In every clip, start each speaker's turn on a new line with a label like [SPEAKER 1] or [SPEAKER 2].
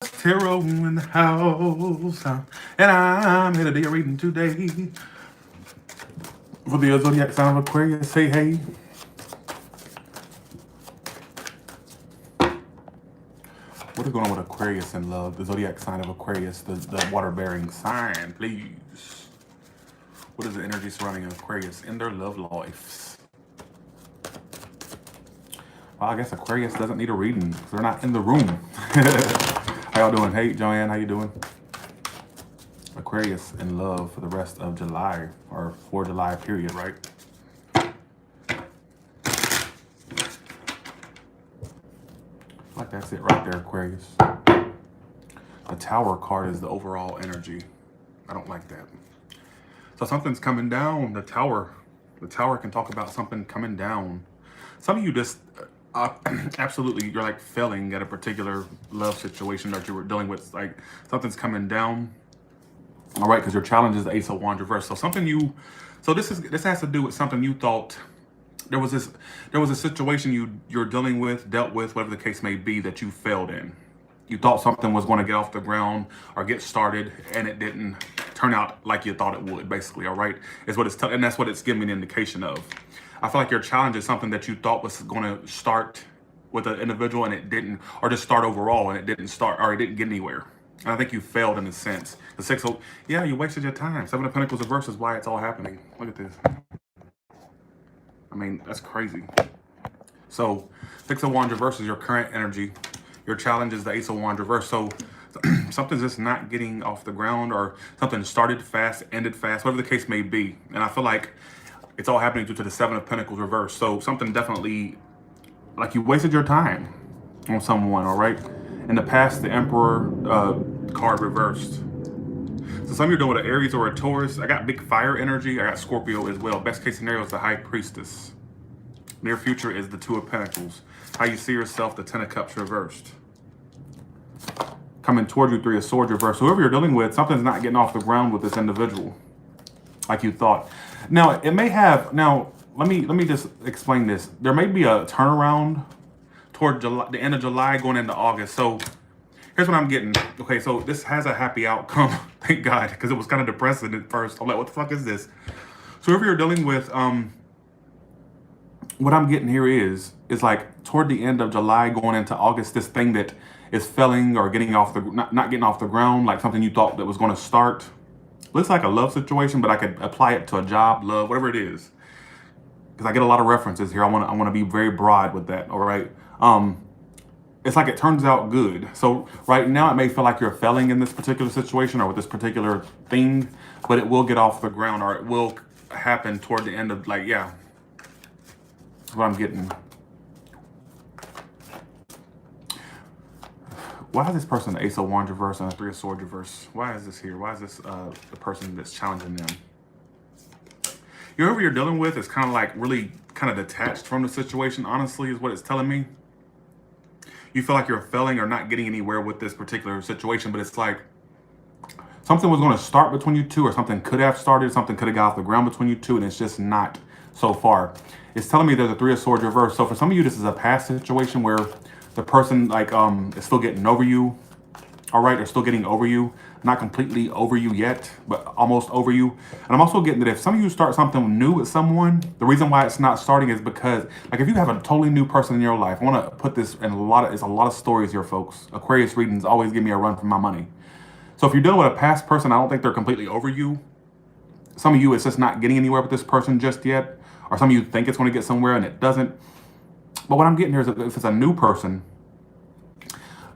[SPEAKER 1] Tarot in the house, and I'm here to do your reading today for the zodiac sign of Aquarius. Say hey. What is going on with Aquarius in love? The zodiac sign of Aquarius, the water-bearing sign, please. What is the energy surrounding Aquarius in their love lives? Well, I guess Aquarius doesn't need a reading because they're not in the room. How y'all doing? Hey, Joanne, how you doing? Aquarius in love for the rest of July, or for July period, right? Like that's it right there, Aquarius. The Tower card is the overall energy. I don't like that. So something's coming down. The Tower can talk about something coming down. Some of you just absolutely, you're like failing at a particular love situation that you were dealing with. Like something's coming down. All right, because your challenge is the Ace of Wands reverse. So this has to do with something you thought. There was a situation you're dealing with, dealt with, whatever the case may be, that you failed in. You thought something was going to get off the ground or get started, and it didn't turn out like you thought it would, basically, all right? Is what it's and that's what it's giving me an indication of. I feel like your challenge is something that you thought was going to start with an individual and it didn't, or just start overall and it didn't start, or it didn't get anywhere. And I think you failed in a sense. The Six of, yeah, you wasted your time. Seven of Pentacles reverse is why it's all happening. Look at this. I mean, that's crazy. So, Six of Wands reverse is your current energy. Your challenge is the Ace of Wands reverse. So, something's just not getting off the ground, or something started fast, ended fast, whatever the case may be. And I feel like it's all happening due to the Seven of Pentacles reverse. So, something definitely, like you wasted your time on someone, all right? In the past, the Emperor card reversed. So some of you are dealing with an Aries or a Taurus. I got big fire energy. I got Scorpio as well. Best case scenario is the High Priestess. Near future is the Two of Pentacles. How you see yourself, the Ten of Cups reversed. Coming toward you, Three of Swords reversed. So whoever you're dealing with, something's not getting off the ground with this individual like you thought. Now, it may have, let me just explain this. There may be a turnaround toward July, the end of July going into August. So here's what I'm getting. Okay, so this has a happy outcome, thank God, because it was kind of depressing at first. I'm like, what the fuck is this? So if you're dealing with, what I'm getting here is like toward the end of July going into August, this thing that is failing or getting off the, not getting off the ground, like something you thought that was going to start. Looks like a love situation, but I could apply it to a job, love, whatever it is. Because I get a lot of references here. I want to be very broad with that, all right? It's like it turns out good. So right now it may feel like you're failing in this particular situation or with this particular thing, but it will get off the ground, or it will happen toward the end of, like, yeah. That's what I'm getting. Why is this person the Ace of Wands reverse and a Three of Swords reverse? Why is this here? Why is this the person that's challenging them? Whoever you're dealing with is kind of like really kind of detached from the situation, honestly, is what it's telling me. You feel like you're failing or not getting anywhere with this particular situation, but it's like something was going to start between you two, or something could have started, something could have got off the ground between you two, and it's just not so far. It's telling me there's a Three of Swords reverse. So for some of you, this is a past situation where the person like is still getting over you. All right, they're still getting over you. Not completely over you yet, but almost over you. And I'm also getting that if some of you start something new with someone, the reason why it's not starting is because, like, if you have a totally new person in your life, I want to put this in it's a lot of stories here, folks. Aquarius readings always give me a run for my money. So if you're dealing with a past person, I don't think they're completely over you. Some of you, it's just not getting anywhere with this person just yet. Or some of you think it's going to get somewhere and it doesn't. But what I'm getting here is that if it's a new person,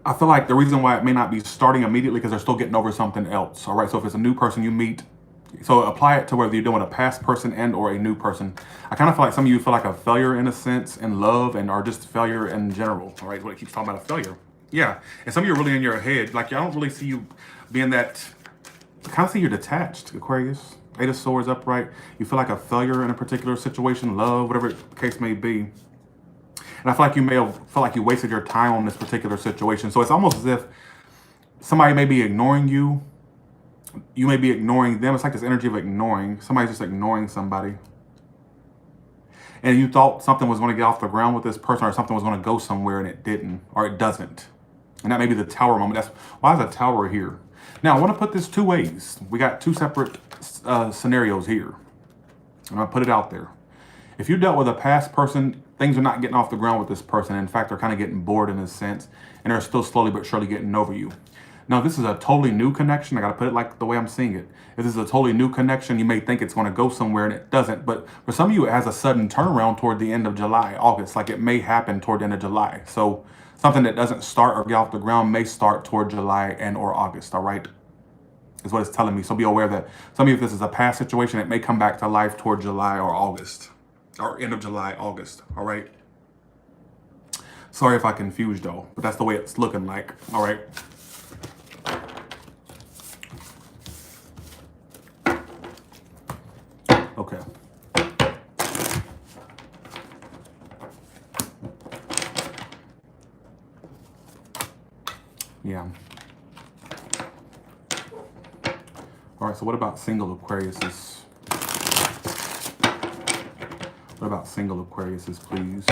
[SPEAKER 1] I feel like the reason why it may not be starting immediately because they're still getting over something else. All right, so if it's a new person you meet, so apply it to whether you're dealing with a past person and or a new person. I kind of feel like some of you feel like a failure in a sense in love, and or just failure in general. All right, what it keeps talking about, a failure. Yeah, and some of you are really in your head. Like, I don't really see you being that, I kind of see you're detached, Aquarius. Eight of Swords upright. You feel like a failure in a particular situation, love, whatever the case may be. And I feel like you may have felt like you wasted your time on this particular situation. So it's almost as if somebody may be ignoring you. You may be ignoring them. It's like this energy of ignoring. Somebody's just ignoring somebody. And you thought something was going to get off the ground with this person, or something was going to go somewhere, and it didn't, or it doesn't. And that may be the tower moment. That's why is a tower here. Now, I want to put this two ways. We got two separate scenarios here. I'm going to put it out there. If you dealt with a past person, things are not getting off the ground with this person. In fact, they're kind of getting bored in a sense, and they're still slowly but surely getting over you. Now, this is a totally new connection. I got to put it like the way I'm seeing it. If this is a totally new connection, you may think it's going to go somewhere, and it doesn't. But for some of you, it has a sudden turnaround toward the end of July, August. Like it may happen toward the end of July. So something that doesn't start or get off the ground may start toward July and or August, all right? Is what it's telling me. So be aware that some of you, if this is a past situation, it may come back to life toward July or August. Or end of July, August, all right? Sorry if I confused y'all, but that's the way it's looking like, all right? Okay. Yeah. All right, so what about single Aquariuses? What about single Aquariuses, please?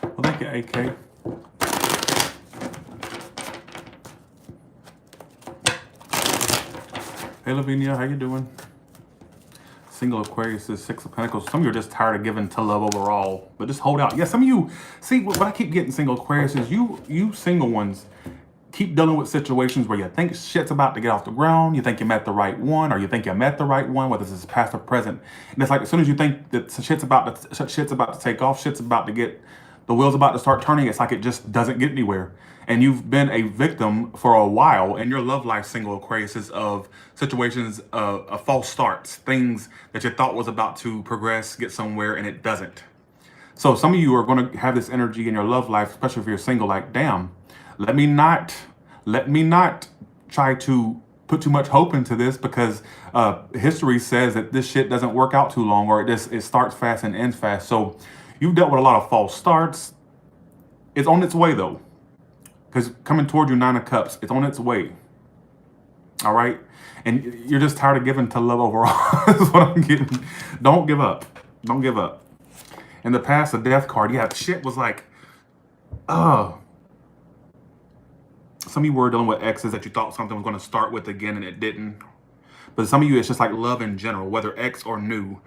[SPEAKER 1] Well, thank you, AK. Hey, Lavinia, how you doing? Single Aquarius is Six of Pentacles. Some of you are just tired of giving to love overall, but just hold out. Yeah, some of you, see, what I keep getting single Aquarius is you single ones keep dealing with situations where you think shit's about to get off the ground, you think you met the right one, or you think you met the right one, whether this is past or present. And it's like as soon as you think that shit's about to take off, shit's about to get, the wheel's about to start turning, it's like it just doesn't get anywhere. And you've been a victim for a while in your love life, single Aquarius, of situations of false starts, things that you thought was about to progress, get somewhere, and it doesn't. So some of you are going to have this energy in your love life, especially if you're single, like, damn, let me not try to put too much hope into this, because history says that this shit doesn't work out too long, or it starts fast and ends fast. So you've dealt with a lot of false starts. It's on its way, though. Because coming toward you, Nine of Cups, it's on its way. All right? And you're just tired of giving to love overall. That's what I'm getting. Don't give up. Don't give up. In the past, the Death card, yeah, shit was like, some of you were dealing with exes that you thought something was going to start with again, and it didn't. But some of you, it's just like love in general, whether ex or new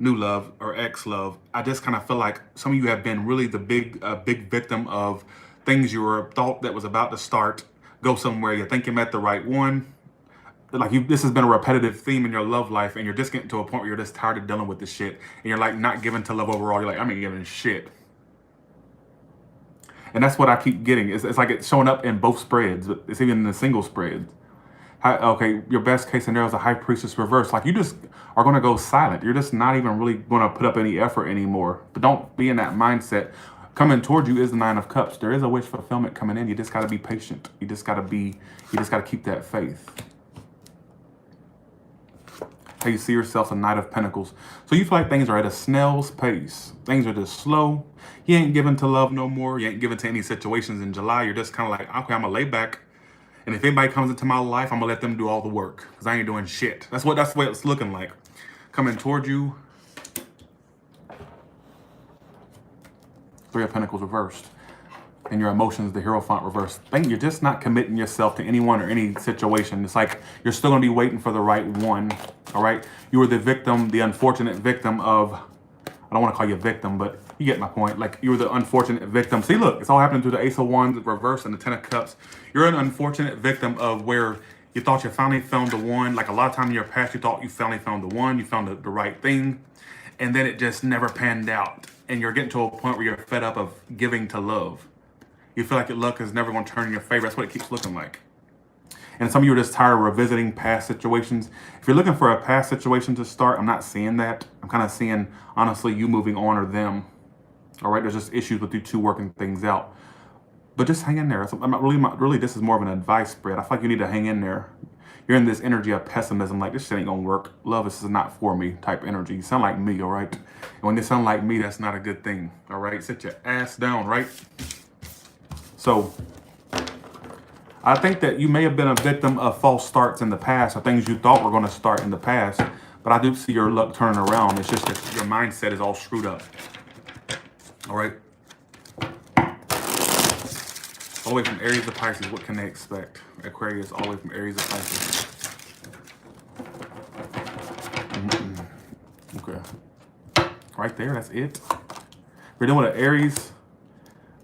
[SPEAKER 1] love or ex love. I just kind of feel like some of you have been really the big victim of things you were thought that was about to start, go somewhere. You think you met the right one. Like this has been a repetitive theme in your love life, and you're just getting to a point where you're just tired of dealing with this shit, and you're like not giving to love overall. You're like, I ain't giving shit. And that's what I keep getting. It's like it's showing up in both spreads. It's even in the single spread. Okay, your best case scenario is a High Priestess reverse. Like you just are going to go silent. You're just not even really going to put up any effort anymore. But don't be in that mindset. Coming toward you is the Nine of Cups. There is a wish fulfillment coming in. You just got to be patient. You just got to keep that faith. How you see yourself, a Knight of Pentacles. So you feel like things are at a snail's pace. Things are just slow. You ain't giving to love no more. You ain't giving to any situations in July. You're just kind of like, okay, I'm going to lay back. And if anybody comes into my life, I'm going to let them do all the work, because I ain't doing shit. That's the way it's looking like. Coming toward you. Three of Pentacles reversed. And your emotions, the Hierophant reversed. You're just not committing yourself to anyone or any situation. It's like you're still going to be waiting for the right one. All right? You were the victim, the unfortunate victim of, I don't want to call you a victim, but you get my point. Like you were the unfortunate victim. See, look, it's all happening through the Ace of Wands reverse and the Ten of Cups. You're an unfortunate victim of where you thought you finally found the one. Like a lot of time in your past, you thought you finally found the one. You found the right thing. And then it just never panned out. And you're getting to a point where you're fed up of giving to love. You feel like your luck is never going to turn in your favor. That's what it keeps looking like. And some of you are just tired of revisiting past situations. If you're looking for a past situation to start, I'm not seeing that. I'm kind of seeing, honestly, you moving on or them. All right, there's just issues with you two working things out. But just hang in there. I'm not really, this is more of an advice spread. I feel like you need to hang in there. you're in this energy of pessimism, like this shit ain't gonna work. Love is not for me type energy. You sound like me, all right? And when you sound like me, that's not a good thing, all right? Sit your ass down, right? So I think that you may have been a victim of false starts in the past, or things you thought were going to start in the past. But I do see your luck turning around. It's just that your mindset is all screwed up. All right. All the way from Aries to Pisces, what can they expect? Aquarius, all the way from Aries to Pisces. Okay. Right there, that's it. We're doing with an Aries.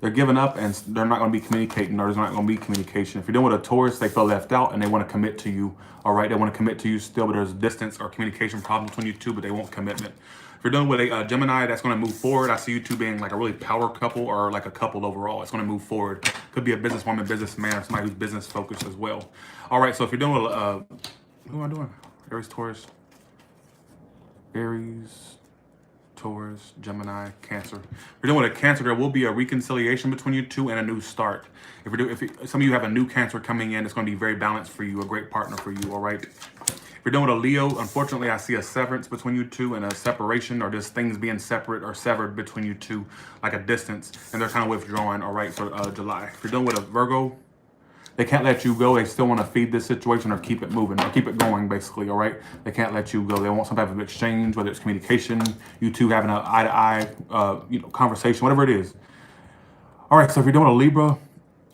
[SPEAKER 1] They're giving up and they're not going to be communicating, or there's not going to be communication. If you're dealing with a Taurus, they feel left out and they want to commit to you. All right, they want to commit to you still, but there's distance or communication problems between you two, but they won't commitment. If you're dealing with a Gemini, that's going to move forward. I see you two being like a really power couple, or like a couple overall. It's going to move forward. Could be a businesswoman, businessman, or somebody who's business focused as well. All right, so if you're dealing with who am I doing? Aries, Taurus, Aries, Taurus, Gemini, Cancer. If you're dealing with a Cancer, there will be a reconciliation between you two and a new start. Some of you have a new Cancer coming in, it's going to be very balanced for you, a great partner for you, all right? If you're dealing with a Leo, unfortunately, I see a severance between you two and a separation, or just things being separate or severed between you two, like a distance, and they're kind of withdrawing, all right, for July. If you're dealing with a Virgo, they can't let you go. They still want to feed this situation or keep it moving or keep it going, basically, all right? They can't let you go. They want some type of exchange, whether it's communication, you two having an eye-to-eye conversation, whatever it is. All right, so if you're doing a Libra,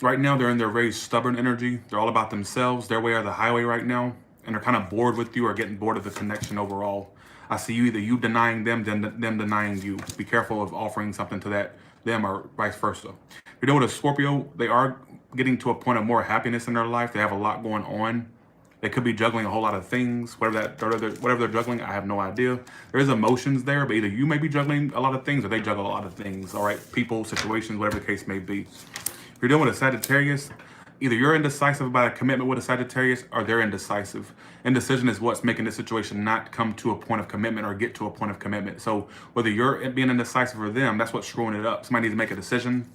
[SPEAKER 1] right now they're in their very stubborn energy. They're all about themselves, their way or the highway right now, and they're kind of bored with you or getting bored of the connection overall. I see you, either you denying them, them denying you. Be careful of offering something to them or vice versa. If you're dealing with a Scorpio, they are getting to a point of more happiness in their life. They have a lot going on. They could be juggling a whole lot of things. Whatever they're juggling, I have no idea. There is emotions there, but either you may be juggling a lot of things or they juggle a lot of things. All right, people, situations, whatever the case may be. If you're dealing with a Sagittarius, either you're indecisive about a commitment with a Sagittarius or they're indecisive. Indecision is what's making the situation not come to a point of commitment or get to a point of commitment. So whether you're being indecisive or them, that's what's screwing it up. Somebody needs to make a decision.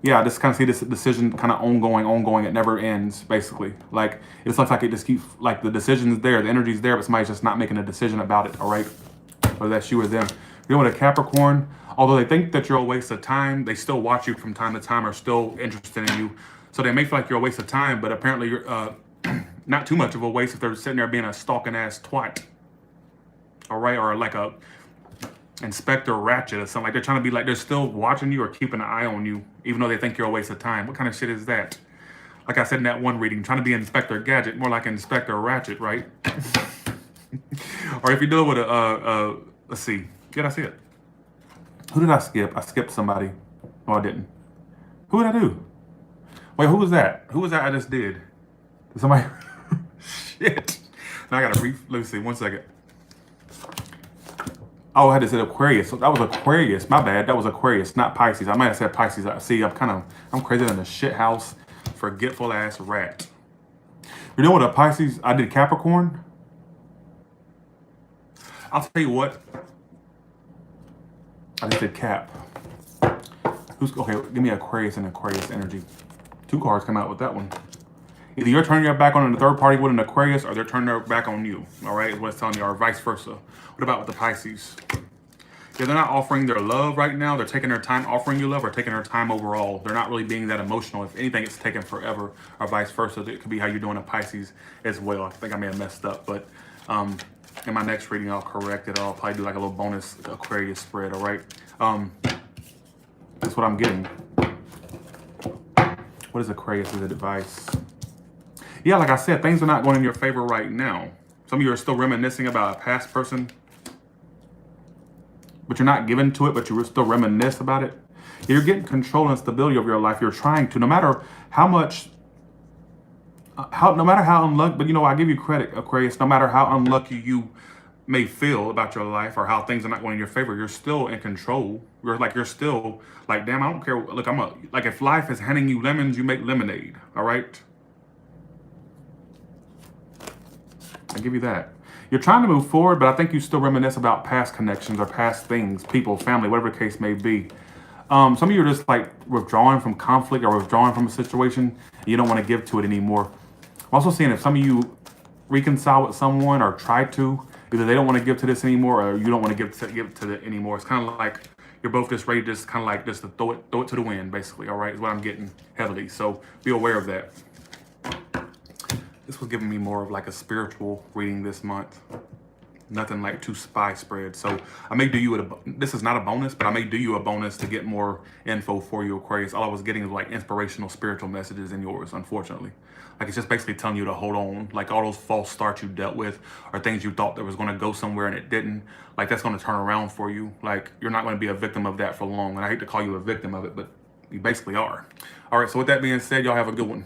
[SPEAKER 1] Yeah, I just kind of see this decision kind of ongoing. It never ends, basically. Like, it just looks like it just keeps, like, the decision's there, the energy's there, but somebody's just not making a decision about it, all right? Whether that's you or them. You're with a Capricorn, although they think that you're a waste of time, they still watch you from time to time, are still interested in you. So they may feel like you're a waste of time, but apparently you're not too much of a waste if they're sitting there being a stalking ass twat. All right, or like a Inspector Ratchet or something. Like they're trying to be like, they're still watching you or keeping an eye on you, even though they think you're a waste of time. What kind of shit is that? Like I said in that one reading, trying to be Inspector Gadget, more like Inspector Ratchet, right? Or if you're dealing with let's see, did I see it? Who did I skip? I skipped somebody. No, I didn't. Who did I do? Wait, who was that? Who was that I just did? Did somebody? Shit. Now I gotta let me see, 1 second. Oh, I had to say Aquarius. So that was Aquarius. My bad. That was Aquarius, not Pisces. I might have said Pisces. See, I'm crazier than a shit house, forgetful ass rat. You know what? A Pisces. I did Capricorn. I'll tell you what. I just did Cap. Okay? Give me Aquarius and Aquarius energy. 2 cards come out with that one. Either you're turning your back on the third party with an Aquarius, or they're turning their back on you. All right, is what it's telling you, or vice versa. What about with the Pisces? Yeah, they're not offering their love right now. They're taking their time offering you love, or taking their time overall. They're not really being that emotional. If anything, it's taking forever, or vice versa. It could be how you're doing a Pisces as well. I think I may have messed up, but in my next reading, I'll correct it. I'll probably do like a little bonus Aquarius spread. All right, that's what I'm getting. What is Aquarius' advice? Yeah, like I said, things are not going in your favor right now. Some of you are still reminiscing about a past person, but you're not given to it, but you still reminisce about it. You're getting control and stability of your life. You're trying to, no matter how much, no matter how unlucky, but I give you credit, Aquarius, no matter how unlucky you may feel about your life or how things are not going in your favor, you're still in control. You're still like, damn, I don't care. Look, like if life is handing you lemons, you make lemonade, all right? I give you that. You're trying to move forward, but I think you still reminisce about past connections or past things, people, family, whatever the case may be. Some of you are just like withdrawing from conflict or withdrawing from a situation. And you don't want to give to it anymore. I'm also seeing if some of you reconcile with someone or try to. Either they don't want to give to this anymore, or you don't want to give to it anymore. It's kind of like you're both just ready, just kind of like just to throw it to the wind, basically. All right, is what I'm getting heavily. So be aware of that. This was giving me more of like a spiritual reading this month. Nothing like too spy spread. So I may do you this is not a bonus, but I may do you a bonus to get more info for you, Aquarius. All I was getting was like inspirational spiritual messages in yours, unfortunately. Like it's just basically telling you to hold on. Like all those false starts you dealt with or things you thought that was going to go somewhere and it didn't. Like that's going to turn around for you. Like you're not going to be a victim of that for long. And I hate to call you a victim of it, but you basically are. All right, so with that being said, y'all have a good one.